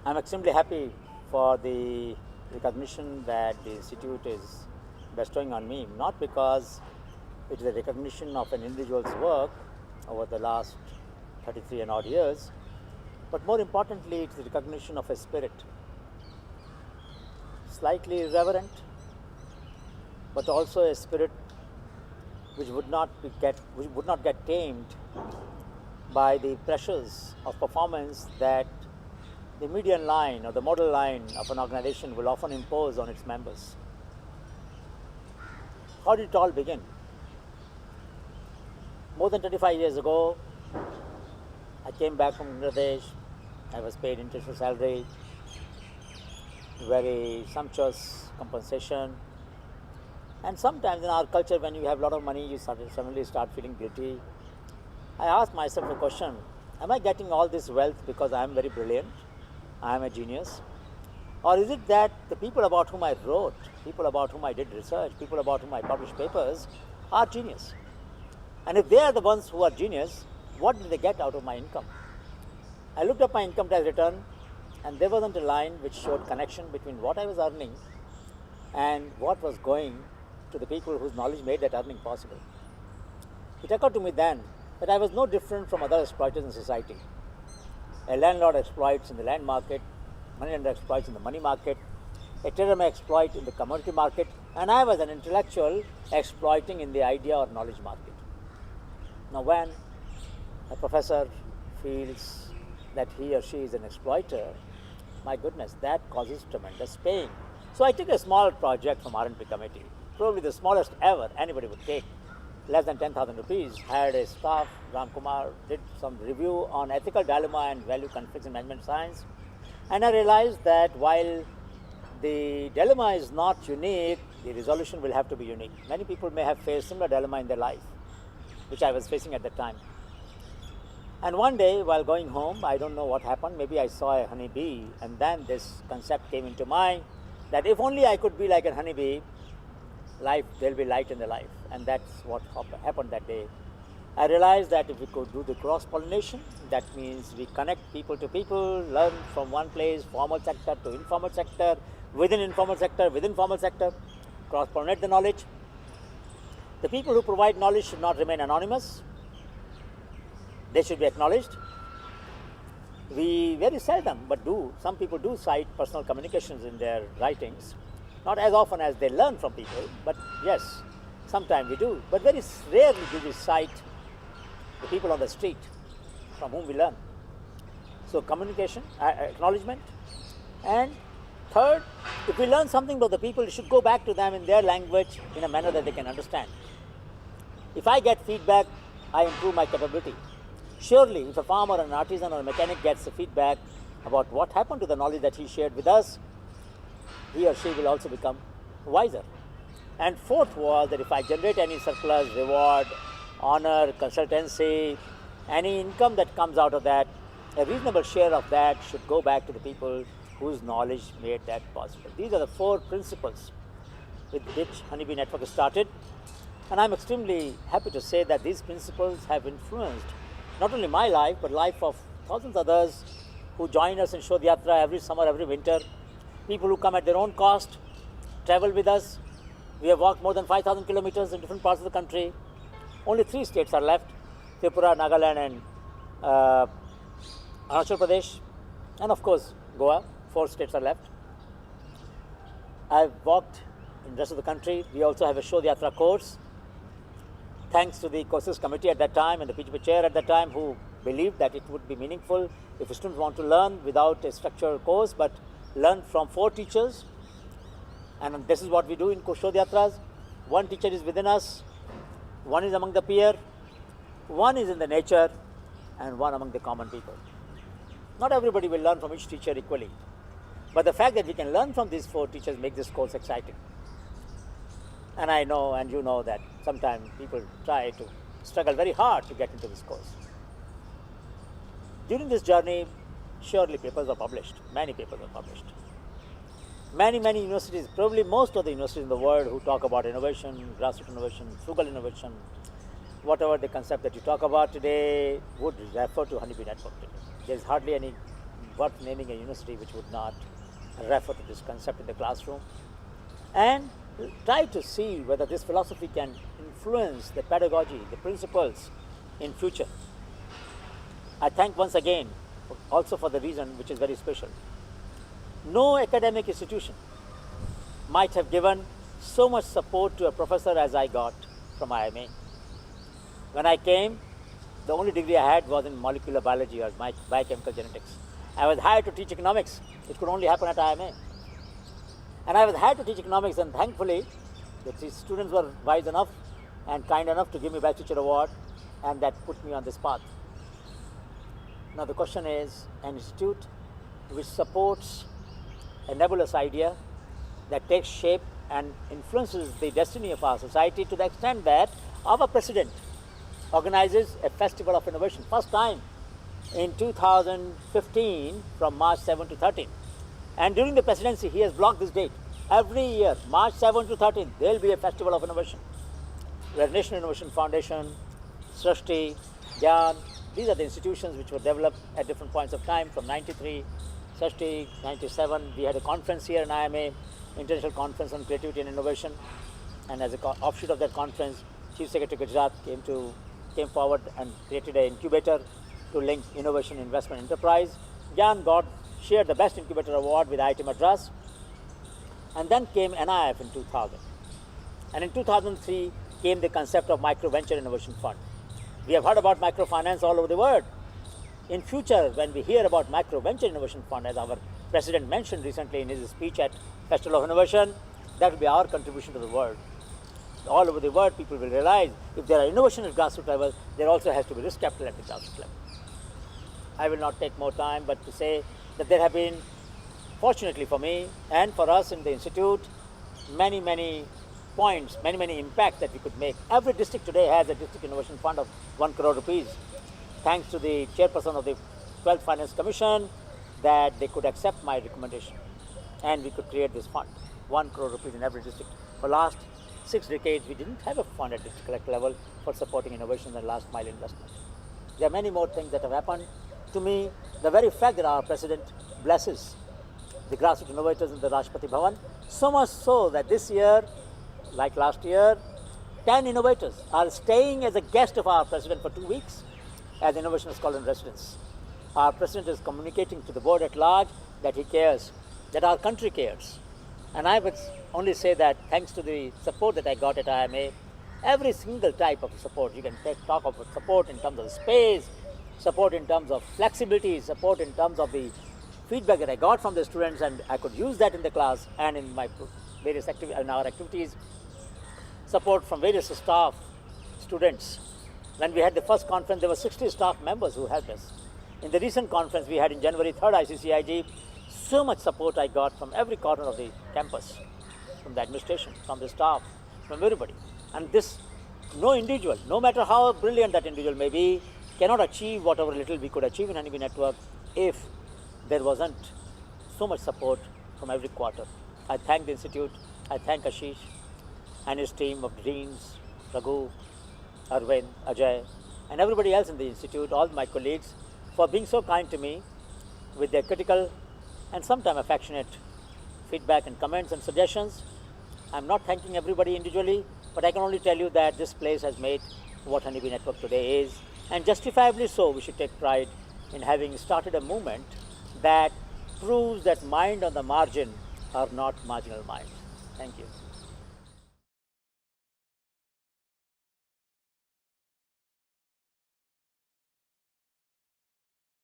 I'm extremely happy for the recognition that the Institute is bestowing on me, not because it is a recognition of an individual's work over the last 33 and odd years, but more importantly, it's the recognition of a spirit, slightly irreverent, but also a spirit which would not get tamed by the pressures of performance that the median line or the model line of an organization will often impose on its members. How did it all begin? More than 25 years ago, I came back from Bangladesh. I was paid international salary, very sumptuous compensation. And sometimes in our culture, when you have a lot of money, you suddenly start feeling guilty. I asked myself a question, am I getting all this wealth because I am very brilliant? I am a genius? Or is it that the people about whom I wrote, people about whom I did research, people about whom I published papers are genius? And if they are the ones who are genius, what did they get out of my income? I looked up my income tax return, and there wasn't a line which showed connection between what I was earning and what was going to the people whose knowledge made that earning possible. It occurred to me then that I was no different from other exploiters in society. A landlord exploits in the land market, money lender exploits in the money market, a trader may exploit in the commodity market, and I was an intellectual exploiting in the idea or knowledge market. Now when a professor feels that he or she is an exploiter, my goodness, that causes tremendous pain. So I took a small project from R&D committee, probably the smallest ever anybody would take, less than 10,000 rupees, hired a staff, Ram Kumar, did some review on ethical dilemma and value conflicts in management science. And I realized that while the dilemma is not unique, the resolution will have to be unique. Many people may have faced similar dilemma in their life, which I was facing at that time. And one day while going home, I don't know what happened, maybe I saw a honeybee, and then this concept came into mind that if only I could be like a honeybee, there'll be light in the life. And that's what happened that day. I realized that if we could do the cross-pollination, that means we connect people to people, learn from one place, formal sector to informal sector, within formal sector, cross-pollinate the knowledge. The people who provide knowledge should not remain anonymous. They should be acknowledged. We very seldom, but some people do cite personal communications in their writings. Not as often as they learn from people, but yes, sometimes we do. But very rarely do we cite the people on the street from whom we learn. So communication, acknowledgement. And third, if we learn something about the people, it should go back to them in their language in a manner that they can understand. If I get feedback, I improve my capability. Surely, if a farmer, an artisan, or a mechanic gets the feedback about what happened to the knowledge that he shared with us, he or she will also become wiser. And fourth was that if I generate any surplus, reward, honor, consultancy, any income that comes out of that, a reasonable share of that should go back to the people whose knowledge made that possible. These are the four principles with which Honeybee Network started. And I'm extremely happy to say that these principles have influenced not only my life, but life of thousands of others who join us in Shodh Yatra every summer, every winter. People who come at their own cost, travel with us. We have walked more than 5,000 kilometers in different parts of the country. Only 3 states are left, Tripura, Nagaland, and Arunachal Pradesh. And of course, Goa, 4 states are left. I've walked in the rest of the country. We also have a Shodh Yatra course. Thanks to the courses committee at that time and the PGP chair at that time, who believed that it would be meaningful if a student want to learn without a structured course, but learn from 4 teachers. And this is what we do in Shodh Yatras. 1 teacher is within us, 1 is among the peer, 1 is in the nature, and 1 among the common people. Not everybody will learn from each teacher equally, but the fact that we can learn from these 4 teachers makes this course exciting. And I know, and you know, that sometimes people try to struggle very hard to get into this course. During this journey, surely papers were published, many papers were published. Many universities, probably most of the universities in the world who talk about innovation, grassroots innovation, frugal innovation, whatever the concept that you talk about today would refer to Honeybee Network today. There is hardly any worth naming a university which would not refer to this concept in the classroom, and try to see whether this philosophy can influence the pedagogy, the principles in future. I thank once again also for the reason which is very special. No academic institution might have given so much support to a professor as I got from IIMA. When I came, the only degree I had was in molecular biology or biochemical genetics. I was hired to teach economics. It could only happen at IIMA. And I was hired to teach economics, and thankfully, the students were wise enough and kind enough to give me Best Teacher Award, and that put me on this path. Now the question is, an institute which supports a nebulous idea that takes shape and influences the destiny of our society to the extent that our president organizes a festival of innovation, first time in 2015 from March 7 to 13. And during the presidency, he has blocked this date. Every year, March 7 to 13, there will be a festival of innovation, where National Innovation Foundation, Srishti, Gyan, these are the institutions which were developed at different points of time. From 93, Srishti, 97, we had a conference here in IIMA, International Conference on Creativity and Innovation. And as an offshoot of that conference, Chief Secretary Gujarat came forward and created an incubator to link innovation, investment, enterprise. Gyan shared the Best Incubator Award with IIT Madras. And then came NIF in 2000. And in 2003 came the concept of Micro Venture Innovation Fund. We have heard about microfinance all over the world. In future, when we hear about Micro Venture Innovation Fund, as our president mentioned recently in his speech at Festival of Innovation, that will be our contribution to the world. All over the world, people will realize if there are innovation at grassroots level, there also has to be risk capital at the grassroots level. I will not take more time, but to say that there have been, fortunately for me and for us in the institute, many points, many impacts that we could make. Every district today has a district innovation fund of 1 crore rupees. Thanks to the chairperson of the 12th Finance Commission, that they could accept my recommendation, and we could create this fund, 1 crore rupees in every district. For last 6 decades, we didn't have a fund at district collector level for supporting innovation and last mile investment. There are many more things that have happened. To me, the very fact that our president blesses the grassroots innovators in the Rashtrapati Bhavan, so much so that this year, like last year, 10 innovators are staying as a guest of our president for 2 weeks as innovation scholar in residence. Our president is communicating to the board at large that he cares, that our country cares. And I would only say that thanks to the support that I got at IIMA, every single type of support, you can talk of support in terms of space, support in terms of flexibility, support in terms of the feedback that I got from the students, and I could use that in the class and in my various our activities, support from various staff, students. When we had the first conference, there were 60 staff members who helped us. In the recent conference we had in January 3rd, ICCIG, so much support I got from every corner of the campus, from the administration, from the staff, from everybody. And this, no individual, no matter how brilliant that individual may be, cannot achieve whatever little we could achieve in Honeybee Network if there wasn't so much support from every quarter. I thank the institute, I thank Ashish and his team of deans, Raghu, Arvind, Ajay, and everybody else in the institute, all my colleagues, for being so kind to me with their critical and sometimes affectionate feedback and comments and suggestions. I'm not thanking everybody individually, but I can only tell you that this place has made what Honeybee Network today is, and justifiably so. We should take pride in having started a movement that proves that mind on the margin are not marginal minds. Thank you.